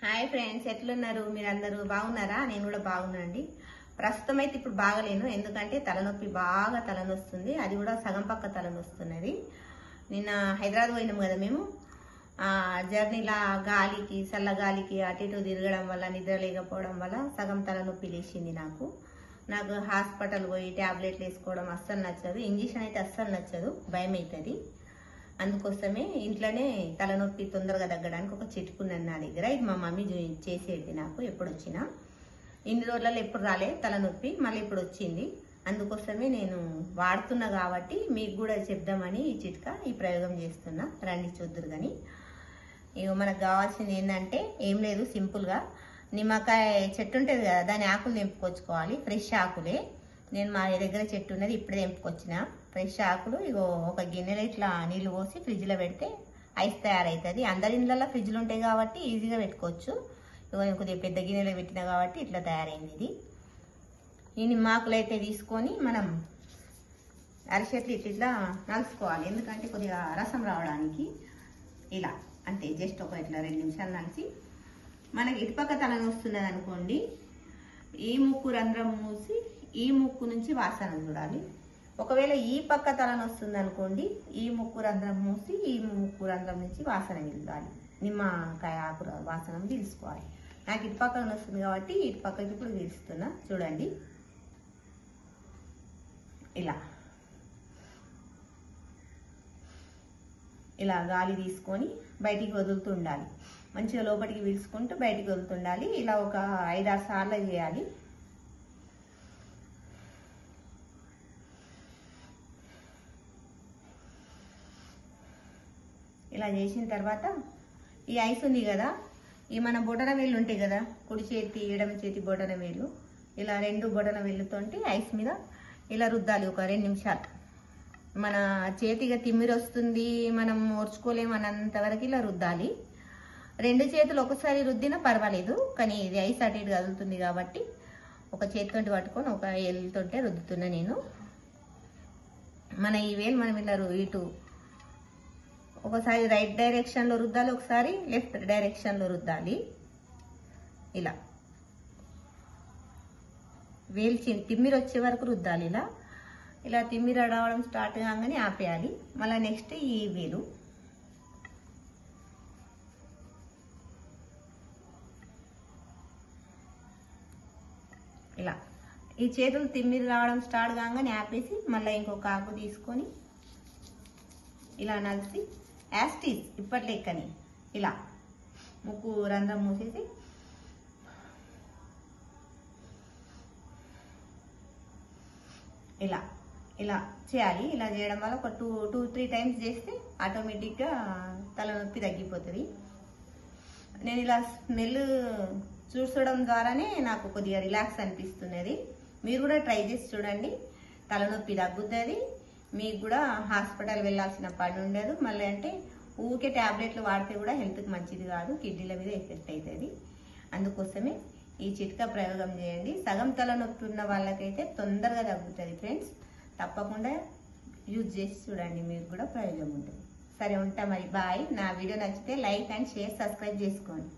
Hi friends, ఎట్లున్నారు మీరందరూ? బాగున్నారా? నేను కూడా బాగున్నానండి. ప్రస్తుతం అయితే ఇప్పుడు బాగలేను, ఎందుకంటే తలనొప్పి బాగా తలనొస్తుంది. అది కూడా సగం పక్క తలనొస్తున్నది. నిన్న హైదరాబాద్ పోయినాం కదా మేము. జర్నీలా గాలికి చల్లగాలికి అటు ఇటు తిరగడం వల్ల, నిద్ర లేకపోవడం వల్ల సగం తలనొప్పి లేచింది నాకు హాస్పిటల్ పోయి ట్యాబ్లెట్లు వేసుకోవడం అస్సలు నచ్చదు. ఇంజక్షన్ అయితే అస్సలు నచ్చదు, భయం అవుతుంది. అందుకోసమే ఇంట్లోనే తలనొప్పి తొందరగా తగ్గడానికి ఒక చిట్కున్నాను నా దగ్గర. ఇది మా మమ్మీ చేసేది నాకు ఎప్పుడు వచ్చినా. ఇన్ని రోజులలో ఎప్పుడు రాలే తలనొప్పి, మళ్ళీ ఇప్పుడు వచ్చింది. అందుకోసమే నేను వాడుతున్నా కాబట్టి మీకు కూడా చెప్దామని ఈ చిట్కా, ఈ ప్రయోగం చేస్తున్నా. రండి చూద్దురు. కానీ ఇక మనకు కావాల్సింది ఏంటంటే ఏం లేదు, సింపుల్గా నిమ్మకాయ చెట్టు ఉంటుంది కదా, దాని ఆకులు తెంపుకొచ్చుకోవాలి. ఫ్రెష్ ఆకులే. నేను మా దగ్గర చెట్టు ఉన్నది, ఇప్పుడే తెంపుకొచ్చిన ఫ్రెష్ ఆకులు. ఇగో ఒక గిన్నెలో ఇట్లా నీళ్ళు పోసి ఫ్రిడ్జ్లో పెడితే ఐస్ తయారవుతుంది. అందరి ఇళ్ళల్లో ఫ్రిడ్జ్లు ఉంటాయి కాబట్టి ఈజీగా పెట్టుకోవచ్చు. ఇగో కొద్దిగా పెద్ద గిన్నెలో పెట్టినా కాబట్టి ఇట్లా తయారైంది ఇది. ఈ నిమ్మాకులు అయితే తీసుకొని మనం అరిచెట్లు ఇట్లా నలుసుకోవాలి, ఎందుకంటే కొద్దిగా రసం రావడానికి. ఇలా అంటే జస్ట్ ఒక ఇట్లా 2 నిమిషాలు నలిసి, మనకి ఇటుపక్క తలని వస్తున్నది అనుకోండి, ఈ ముక్కు రంధ్రం మూసి ఈ ముక్కు నుంచి వాసన చూడాలి. ఒకవేళ ఈ పక్క తలని వస్తుంది అనుకోండి, ఈ ముక్కు రంధ్రం మూసి ఈ ముక్కు రంధ్రం నుంచి వాసన వెళ్దాలి. నిమ్మకాయ ఆకు వాసన తీసుకోవాలి. నాకు ఇటు పక్కన వస్తుంది కాబట్టి ఇటు పక్కకి ఇప్పుడు తీస్తున్నా. చూడండి, ఇలా గాలి తీసుకొని బయటికి వదులుతుండాలి. మంచిగా లోపలికి పీల్చుకుంటూ బయటికి వదులుతుండాలి. ఇలా ఒక 5-6 సార్లు చేయాలి. ఇలా చేసిన తర్వాత ఈ ఐస్ ఉంది కదా, ఈ మన బొటన వేళ్ళు ఉంటాయి కదా, కుడి చేతి ఎడమ చేతి బొటన వేళ్ళు, ఇలా 2 బొటన వేళ్ళతోటి ఐస్ మీద ఇలా రుద్దాలి ఒక 2 నిమిషాలు. మన చేతిగా తిమ్మిరి వస్తుంది, మనం ఓర్చుకోలేము అన్నంత వరకు ఇలా రుద్దాలి. 2 చేతులు ఒకసారి రుద్దినా పర్వాలేదు, కానీ ఇది ఐస్ అటు ఇటు కదులుతుంది కాబట్టి ఒక చేతితోటి పట్టుకొని ఒక ఏళ్ళతోటే రుద్దుతున్నా నేను. మన ఈ వేలు మనం ఇలా ఇటు ఒకసారి రైట్ డైరెక్షన్లో రుద్దాలి, ఒకసారి లెఫ్ట్ డైరెక్షన్లో రుద్దాలి. ఇలా వేలు తిమ్మిరి వచ్చే వరకు రుద్దాలి. ఇలా తిమ్మిరి రావడం స్టార్ట్ కాగానే ఆపేయాలి. మళ్ళీ నెక్స్ట్ ఈ వేలు ఇలా, ఈ చేతులు తిమ్మిరి రావడం స్టార్ట్ కాగానే ఆపేసి మళ్ళీ ఇంకొక ఆకు తీసుకొని ఇలా నలిసి యాస్టీస్ ఇప్పటి లెక్కని ఇలా ముక్కు రంధ్రం మూసేసి ఇలా చేయాలి. ఇలా చేయడం వల్ల ఒక 2-3 టైమ్స్ చేస్తే ఆటోమేటిక్గా తలనొప్పి తగ్గిపోతుంది. నేను ఇలా స్మెల్ చూసడం ద్వారానే నాకు కొద్దిగా రిలాక్స్ అనిపిస్తున్నది. మీరు కూడా ట్రై చేసి చూడండి, తలనొప్పి తగ్గుతుంది. మీకు కూడా హాస్పిటల్ వెళ్ళాల్సిన పని ఉండదు. మళ్ళీ అంటే ఊరికే ట్యాబ్లెట్లు వాడితే కూడా హెల్త్కి మంచిది కాదు, కిడ్నీల మీద ఎఫెక్ట్ అవుతుంది. అందుకోసమే ఈ చిట్కా ప్రయోగం చేయండి. సగం తలనొప్పి ఉన్న వాళ్ళకైతే తొందరగా తగ్గుతుంది ఫ్రెండ్స్. తప్పకుండా యూజ్ చేసి చూడండి, మీకు కూడా ప్రయోజనం ఉంటుంది. సరే, ఉంటా మరి. బాయ్. నా వీడియో నచ్చితే లైక్ అండ్ షేర్, సబ్స్క్రైబ్ చేసుకోండి.